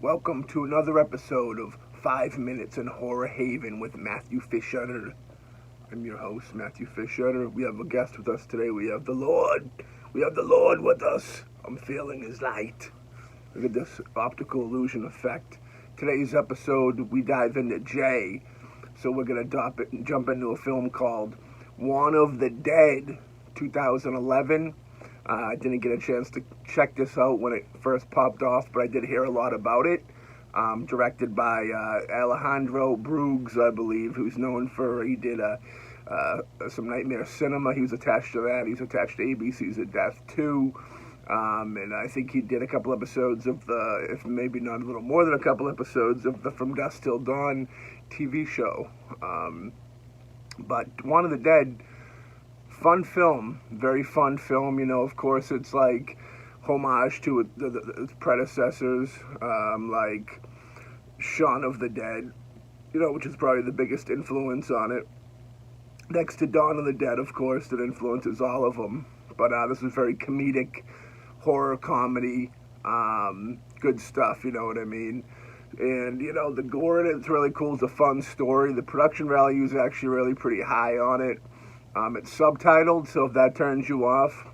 Welcome to another episode of 5 Minutes in Horror Haven with Matthew Fisher. I'm your host, Matthew Fisher. We have a guest with us today. We have the Lord. We have the Lord with us. I'm feeling his light. Look at this optical illusion effect. Today's episode, we dive into J. So we're going to jump into a film called Juan of the Dead, 2011. I didn't get a chance to check this out when it first popped off, but I did hear a lot about it. Directed by Alejandro Bruggs, I believe, who's known for, he did some Nightmare Cinema. He was attached to that. He's attached to ABC's of Death too. And I think he did a couple episodes of the, if maybe not a little more than a couple episodes of the From Dusk Till Dawn TV show. But Juan of the Dead, fun film, very fun film. You know, of course, it's like homage to its predecessors, like Shaun of the Dead, you know, which is probably the biggest influence on it. Next to Dawn of the Dead, of course, that influences all of them. But this is very comedic, horror comedy, good stuff, you know what I mean? And, you know, the gore in it's really cool. It's a fun story. The production value is actually really pretty high on it. It's subtitled, so if that turns you off,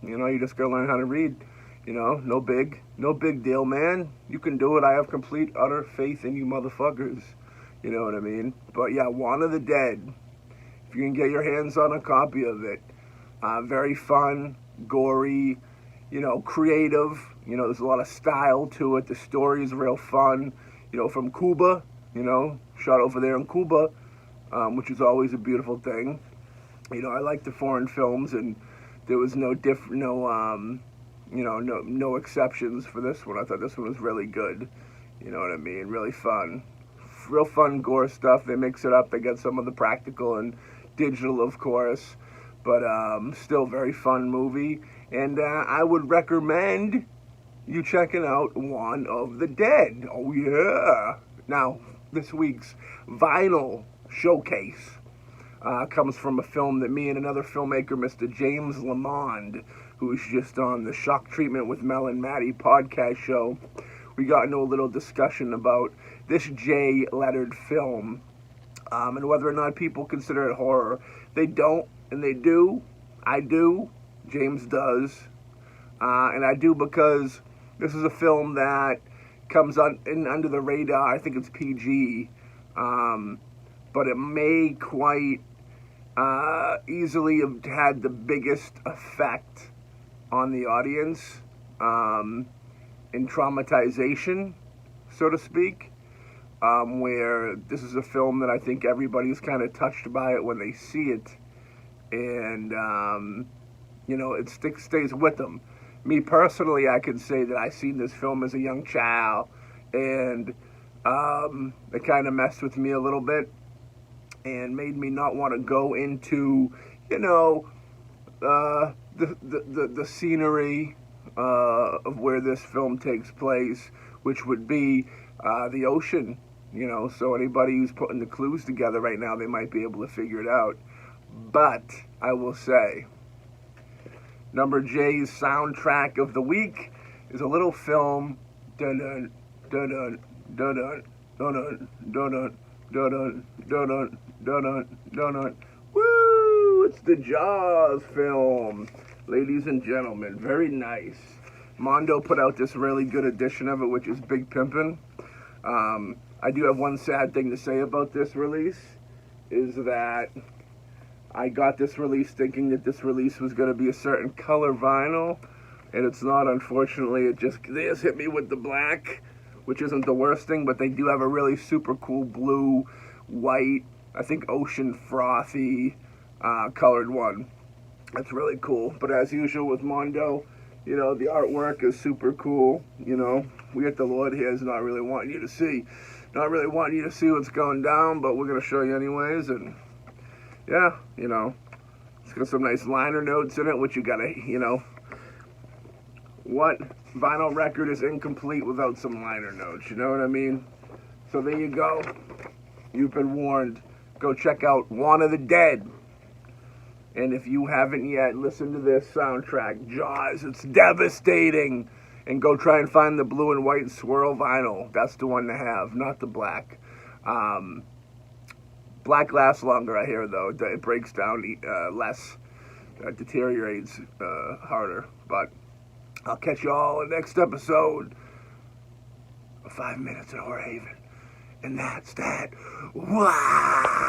you know, you just gotta learn how to read. You know, no big deal, man. You can do it. I have complete, utter faith in you motherfuckers. You know what I mean? But yeah, Juan of the Dead. If you can get your hands on a copy of it, very fun, gory, you know, creative. You know, there's a lot of style to it. The story is real fun. You know, from Cuba. You know, shot over there in Cuba, which is always a beautiful thing. You know, I like the foreign films, and there was no exceptions for this one. I thought this one was really good. You know what I mean? Really fun. Real fun gore stuff. They mix it up. They get some of the practical and digital, of course, but still very fun movie. And I would recommend you checking out Juan of the Dead. Oh, yeah. Now, this week's vinyl showcase comes from a film that me and another filmmaker, Mr. James Lamond, who was just on the Shock Treatment with Mel and Maddie podcast show. We got into a little discussion about this J-lettered film and whether or not people consider it horror. They don't, and they do. I do. James does. And I do because this is a film that comes under the radar. I think it's PG. But it may quite easily have had the biggest effect on the audience in traumatization, so to speak, where this is a film that I think everybody's kind of touched by it when they see it, and you know, it stays with them. Me personally, I can say that I seen this film as a young child, and it kind of messed with me a little bit and made me not want to go into, you know, the scenery of where this film takes place, which would be the ocean. You know, so anybody who's putting the clues together right now, they might be able to figure it out. But I will say, number J's soundtrack of the week is a little film. Dun dun dun dun dun dun dun dun dun dun dun. Woo! It's the Jaws film, ladies and gentlemen. Very nice. Mondo put out this really good edition of it, which is Big Pimpin'. I do have one sad thing to say about this release, is that I got this release thinking that this release was going to be a certain color vinyl, and it's not, unfortunately. They just hit me with the black, which isn't the worst thing, but they do have a really super cool blue, white, I think ocean frothy colored one. That's really cool. But as usual with Mondo, you know, the artwork is super cool. You know, we got the Lord here is not really wanting you to see what's going down, but we're going to show you anyways. And yeah, you know, it's got some nice liner notes in it, which you got to, you know, what vinyl record is incomplete without some liner notes, you know what I mean? So there you go. You've been warned. Go check out Juan of the Dead. And if you haven't yet listened to this soundtrack, Jaws, it's devastating. And go try and find the blue and white swirl vinyl. That's the one to have, not the black. Black lasts longer, I hear, though. It breaks down less, deteriorates harder. But I'll catch you all in the next episode of 5 Minutes in Horror Haven. And that's that. Wow!